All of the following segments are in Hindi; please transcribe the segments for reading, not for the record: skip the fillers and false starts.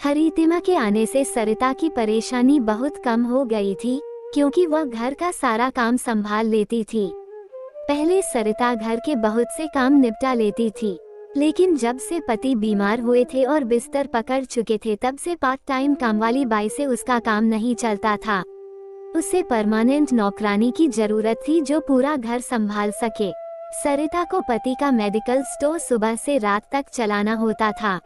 हरितिमा के आने से सरिता की परेशानी बहुत कम हो गई थी, क्योंकि वह घर का सारा काम संभाल लेती थी। पहले सरिता घर के बहुत से काम निपटा लेती थी, लेकिन जब से पति बीमार हुए थे और बिस्तर पकड़ चुके थे तब से पार्ट टाइम काम वाली बाई से उसका काम नहीं चलता था। उसे परमानेंट नौकरानी की जरूरत थी जो पूरा घर संभाल सके। सरिता को पति का मेडिकल स्टोर सुबह से रात तक चलाना होता था।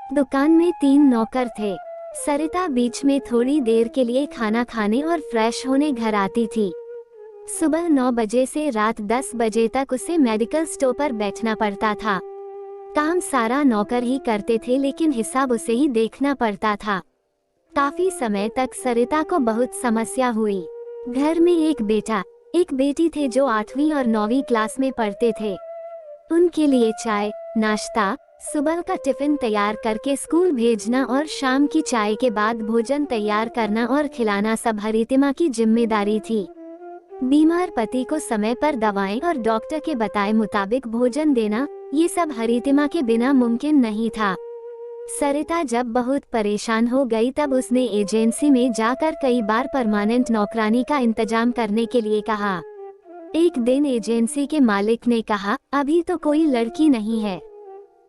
दुकान में 3 नौकर थे। सरिता बीच में थोड़ी देर के लिए खाना खाने और फ्रेश होने घर आती थी। सुबह 9 बजे से रात 10 बजे तक उसे मेडिकल स्टोर पर बैठना पड़ता था। काम सारा नौकर ही करते थे, लेकिन हिसाब उसे ही देखना पड़ता था। काफी समय तक सरिता को बहुत समस्या हुई। घर में एक बेटा, एक बेटी थे जो 8वीं और 9वीं क्लास में पढ़ते थे। उनके लिए चाय, नाश्ता, सुबह का टिफिन तैयार करके स्कूल भेजना और शाम की चाय के बाद भोजन तैयार करना और खिलाना सब हरितिमा की जिम्मेदारी थी। बीमार पति को समय पर दवाएं और डॉक्टर के बताए मुताबिक भोजन देना, ये सब हरितिमा के बिना मुमकिन नहीं था। सरिता जब बहुत परेशान हो गई तब उसने एजेंसी में जाकर कई बार परमानेंट नौकरानी का इंतजाम करने के लिए कहा। एक दिन एजेंसी के मालिक ने कहा, अभी तो कोई लड़की नहीं है,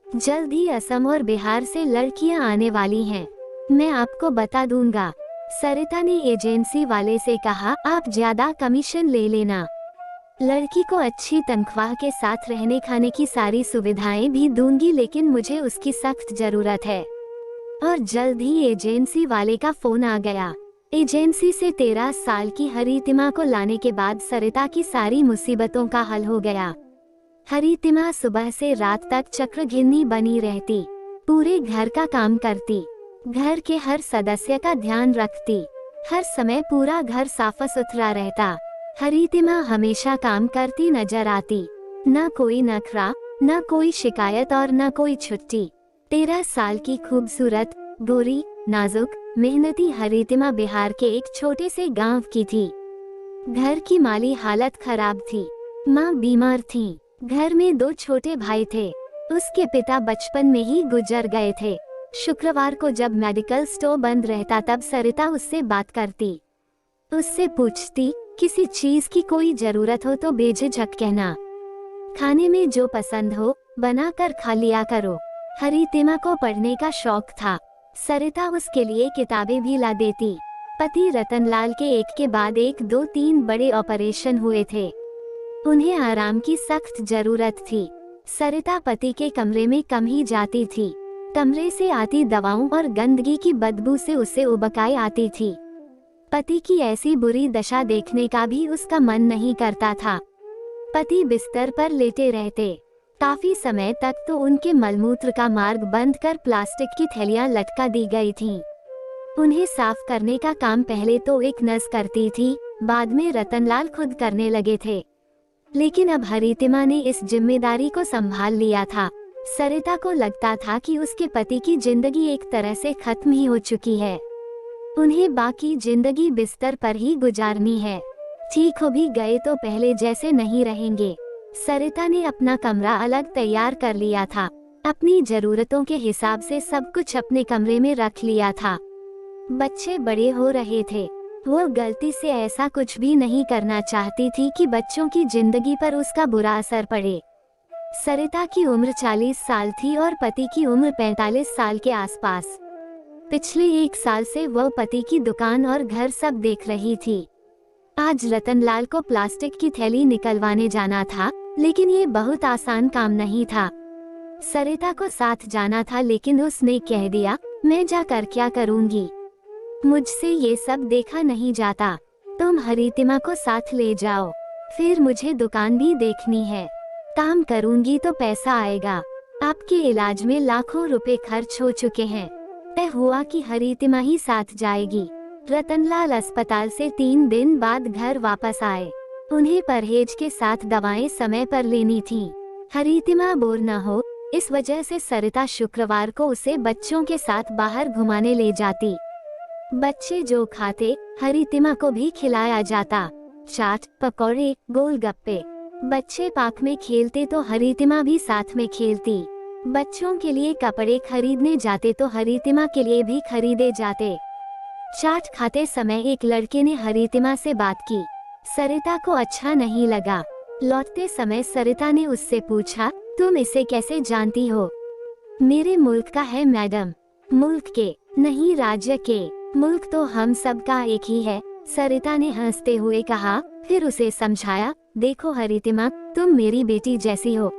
जल्द ही असम और बिहार से लड़कियां आने वाली हैं, मैं आपको बता दूंगा। सरिता ने एजेंसी वाले से कहा, आप ज्यादा कमीशन ले लेना, लड़की को अच्छी तनख्वाह के साथ रहने खाने की सारी सुविधाएं भी दूंगी, लेकिन मुझे उसकी सख्त जरूरत है। और जल्द ही एजेंसी वाले का फोन आ गया। एजेंसी से 13 साल की हरितिमा को लाने के बाद सरिता की सारी मुसीबतों का हल हो गया। हरितिमा सुबह से रात तक चक्रघिन्नी बनी रहती, पूरे घर का काम करती, घर के हर सदस्य का ध्यान रखती, हर समय पूरा घर साफ सुथरा रहता। हरितिमा हमेशा काम करती नजर आती, न कोई नखरा, न कोई शिकायत और न कोई छुट्टी। 13 साल की खूबसूरत, गोरी, नाजुक, मेहनती हरितिमा बिहार के एक छोटे से गांव की थी। घर की माली हालत खराब थी, माँ बीमार थी। घर में 2 छोटे भाई थे, उसके पिता बचपन में ही गुजर गए थे। शुक्रवार को जब मेडिकल स्टोर बंद रहता तब सरिता उससे बात करती, उससे पूछती, किसी चीज की कोई जरूरत हो तो बेझिझक कहना, खाने में जो पसंद हो बनाकर खा लिया करो। हरितिमा को पढ़ने का शौक था, सरिता उसके लिए किताबें भी ला देती। पति रतनलाल के एक के बाद एक 2-3 बड़े ऑपरेशन हुए थे, उन्हें आराम की सख्त जरूरत थी। सरिता पति के कमरे में कम ही जाती थी, कमरे से आती दवाओं और गंदगी की बदबू से उसे उबकाई आती थी। पति की ऐसी बुरी दशा देखने का भी उसका मन नहीं करता था। पति बिस्तर पर लेटे रहते, काफी समय तक तो उनके मलमूत्र का मार्ग बंद कर प्लास्टिक की थैलियां लटका दी गई थीं। उन्हें साफ करने का काम पहले तो एक नर्स करती थी, बाद में रतनलाल खुद करने लगे थे, लेकिन अब हरितिमा ने इस जिम्मेदारी को संभाल लिया था। सरिता को लगता था कि उसके पति की जिंदगी एक तरह से खत्म ही हो चुकी है, उन्हें बाकी जिंदगी बिस्तर पर ही गुजारनी है। ठीक हो भी गए तो पहले जैसे नहीं रहेंगे। सरिता ने अपना कमरा अलग तैयार कर लिया था, अपनी जरूरतों के हिसाब से सब कुछ अपने कमरे में रख लिया था। बच्चे बड़े हो रहे थे, वो गलती से ऐसा कुछ भी नहीं करना चाहती थी कि बच्चों की जिंदगी पर उसका बुरा असर पड़े। सरिता की उम्र 40 साल थी और पति की उम्र 45 साल के आसपास। पिछले 1 साल से वह पति की दुकान और घर सब देख रही थी। आज रतनलाल को प्लास्टिक की थैली निकलवाने जाना था, लेकिन ये बहुत आसान काम नहीं था। सरिता को साथ जाना था, लेकिन उसने कह दिया, मैं जाकर क्या करूंगी, मुझसे ये सब देखा नहीं जाता, तुम हरितिमा को साथ ले जाओ, फिर मुझे दुकान भी देखनी है, काम करूंगी तो पैसा आएगा, आपके इलाज में लाखों रुपए खर्च हो चुके हैं। तय हुआ कि हरितिमा ही साथ जाएगी। रतनलाल अस्पताल से 3 दिन बाद घर वापस आए। उन्हें परहेज के साथ दवाएं समय पर लेनी थीं। हरितिमा बोर न हो, इस वजह से सरिता शुक्रवार को उसे बच्चों के साथ बाहर घुमाने ले जाती। बच्चे जो खाते, हरितिमा को भी खिलाया जाता। चाट, पकौड़े, गोलगप्पे। बच्चे पार्क में खेलते तो हरितिमा भी साथ में खेलती। बच्चों के लिए कपड़े खरीदने जाते तो हरितिमा के लिए भी खरीदे जाते। चाट खाते समय एक लड़के ने हरितिमा से बात की। सरिता को अच्छा नहीं लगा। लौटते समय सरिता ने उससे पूछा, तुम इसे कैसे जानती हो? मेरे मुल्क का है मैडम। मुल्क के नहीं, राज्य के। मुल्क तो हम सब का एक ही है, सरिता ने हंसते हुए कहा। फिर उसे समझाया, देखो हरितिमा, तुम मेरी बेटी जैसी हो।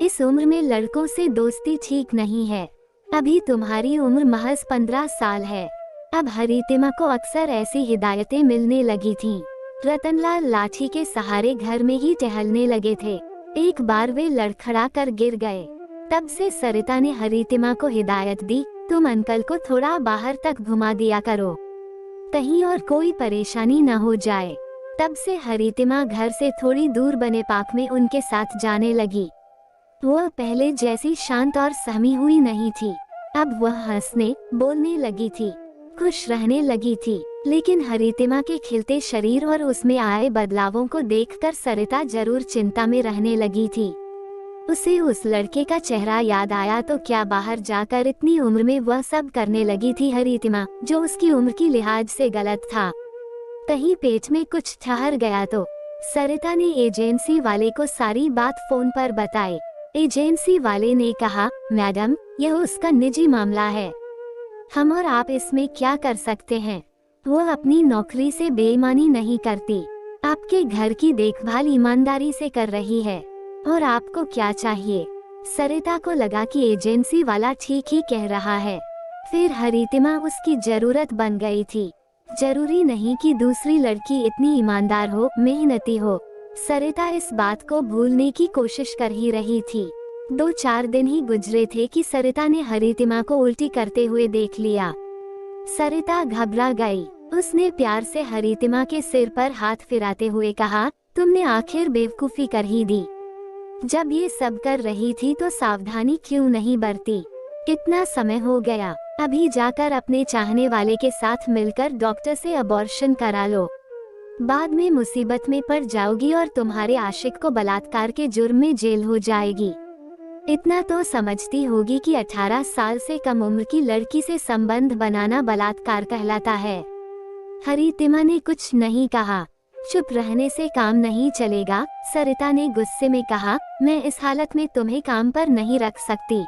इस उम्र में लड़कों से दोस्ती ठीक नहीं है। अभी तुम्हारी उम्र महज 15 साल है। अब हरितिमा को अक्सर ऐसी हिदायतें मिलने लगी थीं। रतनलाल लाठी के सहारे घर में ही टहलने लगे थे। एक बार वे लड़खड़ा कर गिर गए। तब से सरिता ने हरितिमा को हिदायत दी, तुम अंकल को थोड़ा बाहर तक घुमा दिया करो, कहीं और कोई परेशानी न हो जाए। तब से हरितिमा घर से थोड़ी दूर बने पार्क में उनके साथ जाने लगी। वह पहले जैसी शांत और सहमी हुई नहीं थी। अब वह हंसने, बोलने लगी थी, खुश रहने लगी थी। लेकिन हरितिमा के खिलते शरीर और उसमें आए बदलावों को देखकर सरिता जरूर चिंता में रहने लगी थी। उसे उस लड़के का चेहरा याद आया तो क्या बाहर जाकर इतनी उम्र में वह सब करने लगी थी हरितिमा, जो उसकी उम्र की लिहाज से गलत था। कहीं पेट में कुछ ठहर गया तो सरिता ने एजेंसी वाले को सारी बात फोन पर बताई। एजेंसी वाले ने कहा, मैडम, यह उसका निजी मामला है, हम और आप इसमें क्या कर सकते हैं। वह अपनी नौकरी से बेईमानी नहीं करती, आपके घर की देखभाल ईमानदारी से कर रही है, और आपको क्या चाहिए? सरिता को लगा कि एजेंसी वाला ठीक ही कह रहा है। फिर हरितिमा उसकी जरूरत बन गई थी। जरूरी नहीं कि दूसरी लड़की इतनी ईमानदार हो, मेहनती हो। सरिता इस बात को भूलने की कोशिश कर ही रही थी। 2-4 दिन ही गुजरे थे कि सरिता ने हरितिमा को उल्टी करते हुए देख लिया। सरिता घबरा गई। उसने प्यार से हरितिमा के सिर पर हाथ फिराते हुए कहा, तुमने आखिर बेवकूफी कर ही दी। जब ये सब कर रही थी तो सावधानी क्यों नहीं बरती? कितना समय हो गया, अभी जाकर अपने चाहने वाले के साथ मिलकर डॉक्टर से अबॉर्शन करा लो। बाद में मुसीबत में पड़ जाओगी और तुम्हारे आशिक को बलात्कार के जुर्म में जेल हो जाएगी। इतना तो समझती होगी कि 18 साल से कम उम्र की लड़की से संबंध बनाना बलात्कार कहलाता है। हरितिमा ने कुछ नहीं कहा। चुप रहने से काम नहीं चलेगा, सरिता ने गुस्से में कहा, मैं इस हालत में तुम्हें काम पर नहीं रख सकती।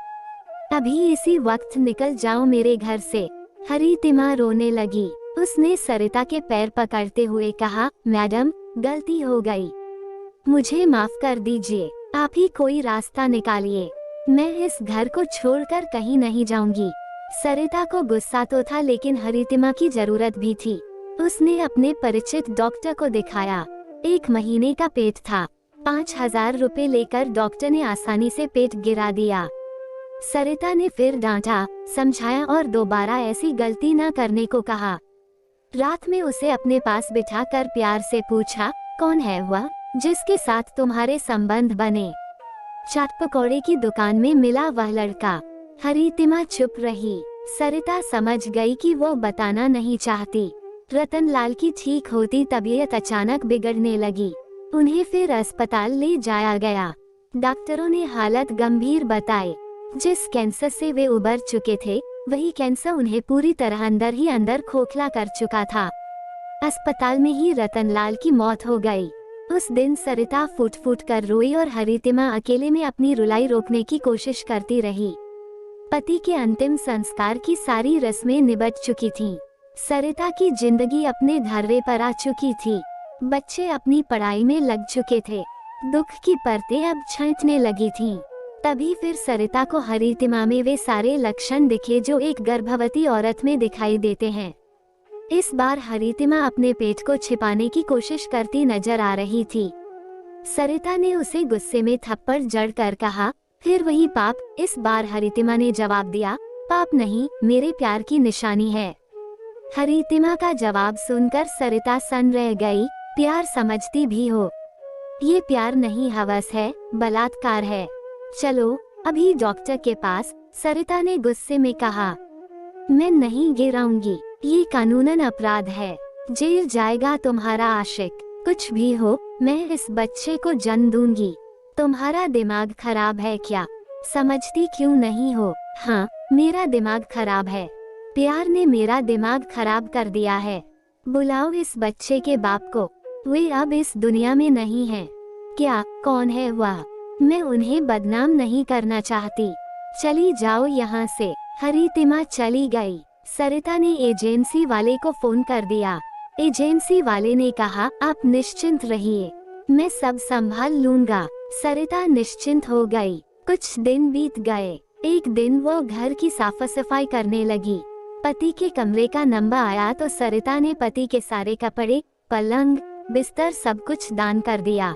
अभी इसी वक्त निकल जाओ मेरे घर से। हरितिमा रोने लगी। उसने सरिता के पैर पकड़ते हुए कहा, मैडम, गलती हो गई, मुझे माफ कर दीजिए। आप ही कोई रास्ता निकालिए, मैं इस घर को छोड़कर कहीं नहीं जाऊंगी। सरिता को गुस्सा तो था, लेकिन हरितिमा की जरूरत भी थी। उसने अपने परिचित डॉक्टर को दिखाया। 1 महीने का पेट था। 5000 रुपए लेकर डॉक्टर ने आसानी से पेट गिरा दिया। सरिता ने फिर डांटा, समझाया और दोबारा ऐसी गलती न करने को कहा। रात में उसे अपने पास बिठाकर प्यार से पूछा, कौन है वह जिसके साथ तुम्हारे संबंध बने? चाट पकौड़े की दुकान में मिला वह लड़का। हरितिमा चुप रही। सरिता समझ गई कि वो बताना नहीं चाहती। रतनलाल की ठीक होती तबीयत अचानक बिगड़ने लगी। उन्हें फिर अस्पताल ले जाया गया। डॉक्टरों ने हालत गंभीर बताई। जिस कैंसर से वे उबर चुके थे, वही कैंसर उन्हें पूरी तरह अंदर ही अंदर खोखला कर चुका था। अस्पताल में ही रतनलाल की मौत हो गई। उस दिन सरिता फूट फूट कर रोई और हरितिमा अकेले में अपनी रुलाई रोकने की कोशिश करती रही। पति के अंतिम संस्कार की सारी रस्में निबट चुकी थीं। सरिता की जिंदगी अपने धर्रे पर आ चुकी थी। बच्चे अपनी पढ़ाई में लग चुके थे। दुख की परतें अब छंटने लगी थीं। तभी फिर सरिता को हरितिमा में वे सारे लक्षण दिखे जो एक गर्भवती औरत में दिखाई देते हैं। इस बार हरितिमा अपने पेट को छिपाने की कोशिश करती नजर आ रही थी। सरिता ने उसे गुस्से में थप्पड़ जड़कर कहा, फिर वही पाप। इस बार हरितिमा ने जवाब दिया, पाप नहीं, मेरे प्यार की निशानी है। हरितिमा का जवाब सुनकर सरिता सन रह गई। प्यार समझती भी हो, ये प्यार नहीं हवस है, बलात्कार है। चलो अभी डॉक्टर के पास, सरिता ने गुस्से में कहा। मैं नहीं गिराऊंगी, ये कानूनन अपराध है। जेल जाएगा तुम्हारा आशिक। कुछ भी हो, मैं इस बच्चे को जन्म दूंगी। तुम्हारा दिमाग खराब है क्या? समझती क्यों नहीं हो? हाँ, मेरा दिमाग खराब है। प्यार ने मेरा दिमाग खराब कर दिया है। बुलाओ इस बच्चे के बाप को। वे अब इस दुनिया में नहीं हैं। क्या, कौन है वह? मैं उन्हें बदनाम नहीं करना चाहती। चली जाओ यहाँ से। हरितिमा चली गई। सरिता ने एजेंसी वाले को फोन कर दिया। एजेंसी वाले ने कहा, आप निश्चिंत रहिए, मैं सब संभाल लूंगा। सरिता निश्चिंत हो गई। कुछ दिन बीत गए। एक दिन वो घर की साफ सफाई करने लगी। पति के कमरे का नंबर आया तो सरिता ने पति के सारे कपड़े, पलंग, बिस्तर सब कुछ दान कर दिया।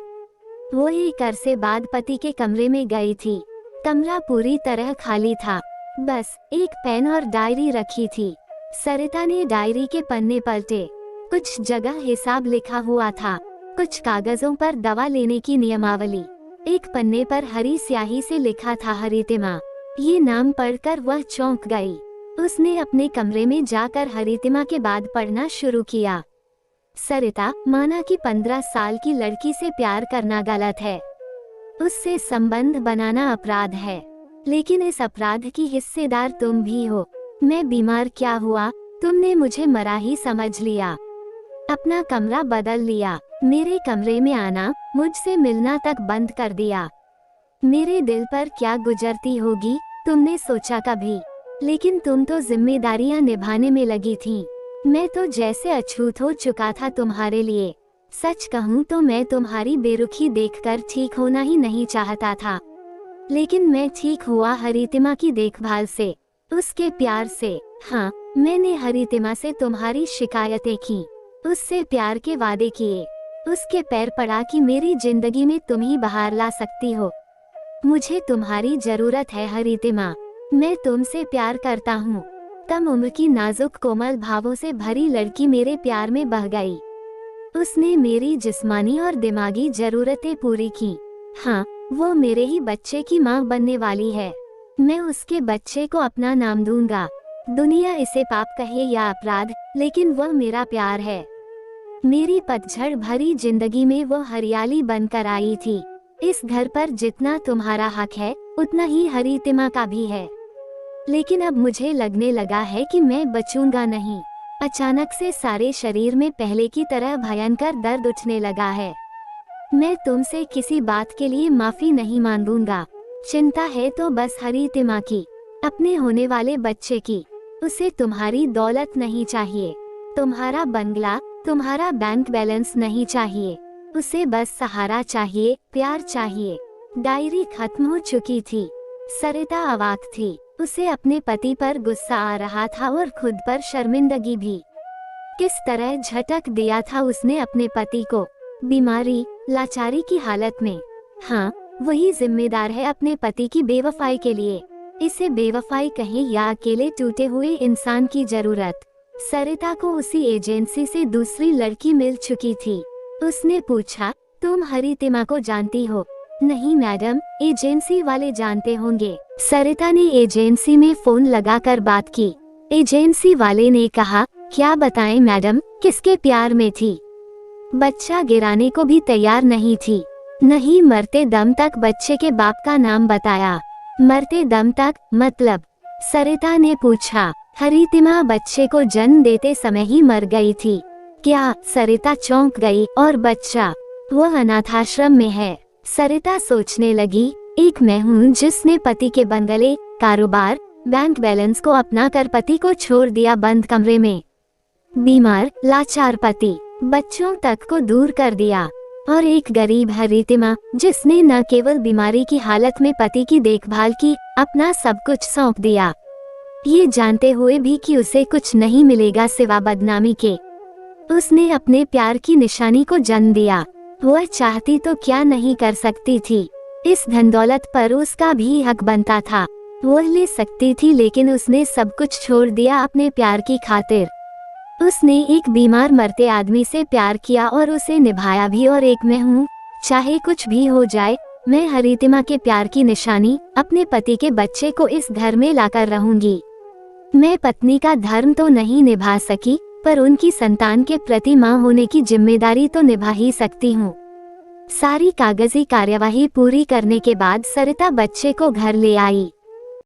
वो एक अरसे बाद पति के कमरे में गई थी। कमरा पूरी तरह खाली था, बस एक पेन और डायरी रखी थी। सरिता ने डायरी के पन्ने पलटे। कुछ जगह हिसाब लिखा हुआ था, कुछ कागजों पर दवा लेने की नियमावली। एक पन्ने पर हरी स्याही से लिखा था हरितिमा। ये नाम पढ़कर वह चौंक गई। उसने अपने कमरे में जाकर हरितिमा के बाद पढ़ना शुरू किया। सरिता, माना कि 15 साल की लड़की से प्यार करना गलत है, उससे संबंध बनाना अपराध है, लेकिन इस अपराध की हिस्सेदार तुम भी हो। मैं बीमार क्या हुआ, तुमने मुझे मरा ही समझ लिया। अपना कमरा बदल लिया, मेरे कमरे में आना, मुझसे मिलना तक बंद कर दिया। मेरे दिल पर क्या गुजरती होगी, तुमने सोचा कभी? लेकिन तुम तो जिम्मेदारियां निभाने में लगी थी। मैं तो जैसे अछूत हो चुका था तुम्हारे लिए। सच कहूँ तो मैं तुम्हारी बेरुखी देखकर ठीक होना ही नहीं चाहता था, लेकिन मैं ठीक हुआ हरितिमा की देखभाल से, उसके प्यार से। हाँ, मैंने हरितिमा से तुम्हारी शिकायतें की, उससे प्यार के वादे किए, उसके पैर पड़ा कि मेरी जिंदगी में तुम ही बहार ला सकती हो। मुझे तुम्हारी जरूरत है हरितिमा, मैं तुमसे प्यार करता हूँ। कम उम्र की नाजुक कोमल भावों से भरी लड़की मेरे प्यार में बह गई। उसने मेरी जिस्मानी और दिमागी जरूरतें पूरी की। हाँ, वो मेरे ही बच्चे की माँ बनने वाली है। मैं उसके बच्चे को अपना नाम दूंगा। दुनिया इसे पाप कहे या अपराध, लेकिन वह मेरा प्यार है। मेरी पतझड़ भरी जिंदगी में वो हरियाली बनकर आई थी। इस घर पर जितना तुम्हारा हक है, उतना ही हरितिमा का भी है। लेकिन अब मुझे लगने लगा है कि मैं बचूंगा नहीं। अचानक से सारे शरीर में पहले की तरह भयंकर दर्द उठने लगा है। मैं तुमसे किसी बात के लिए माफी नहीं मांगूंगा। चिंता है तो बस हरितिमा की, अपने होने वाले बच्चे की। उसे तुम्हारी दौलत नहीं चाहिए, तुम्हारा बंगला, तुम्हारा बैंक बैलेंस नहीं चाहिए। उसे बस सहारा चाहिए, प्यार चाहिए। डायरी खत्म हो चुकी थी। सरिता अवाक थी। उसे अपने पति पर गुस्सा आ रहा था और खुद पर शर्मिंदगी भी। किस तरह झटक दिया था उसने अपने पति को, बीमारी, लाचारी की हालत में। हाँ, वही जिम्मेदार है अपने पति की बेवफाई के लिए। इसे बेवफाई कहें या अकेले टूटे हुए इंसान की जरूरत। सरिता को उसी एजेंसी से दूसरी लड़की मिल चुकी थी। उसने पूछा, तुम हरितिमा को जानती हो? नहीं मैडम, एजेंसी वाले जानते होंगे। सरिता ने एजेंसी में फोन लगाकर बात की। एजेंसी वाले ने कहा, क्या बताएं मैडम, किसके प्यार में थी? बच्चा गिराने को भी तैयार नहीं थी। नहीं, मरते दम तक बच्चे के बाप का नाम बताया। मरते दम तक मतलब? सरिता ने पूछा। हरितिमा बच्चे को जन्म देते समय ही मर गई थी। क्या? सरिता चौंक गई। और बच्चा? वह अनाथाश्रम में है। सरिता सोचने लगी, एक मैं हूँ जिसने पति के बंगले, कारोबार, बैंक बैलेंस को अपना कर पति को छोड़ दिया बंद कमरे में। बीमार, लाचार पति, बच्चों तक को दूर कर दिया। और एक गरीब हरितिमा जिसने न केवल बीमारी की हालत में पति की देखभाल की, अपना सब कुछ सौंप दिया, ये जानते हुए भी कि उसे कुछ नहीं मिलेगा सिवा बदनामी के। उसने अपने प्यार की निशानी को जन्म दिया। वह चाहती तो क्या नहीं कर सकती थी। इस धन दौलत पर उसका भी हक बनता था। वह ले सकती थी, लेकिन उसने सब कुछ छोड़ दिया अपने प्यार की खातिर। उसने एक बीमार मरते आदमी से प्यार किया और उसे निभाया भी। और एक मैं हूँ, चाहे कुछ भी हो जाए, मैं हरितिमा के प्यार की निशानी, अपने पति के बच्चे को इस घर में लाकर रहूंगी। मैं पत्नी का धर्म तो नहीं निभा सकी, पर उनकी संतान के प्रति माँ होने की जिम्मेदारी तो निभा ही सकती हूँ। सारी कागजी कार्यवाही पूरी करने के बाद सरिता बच्चे को घर ले आई।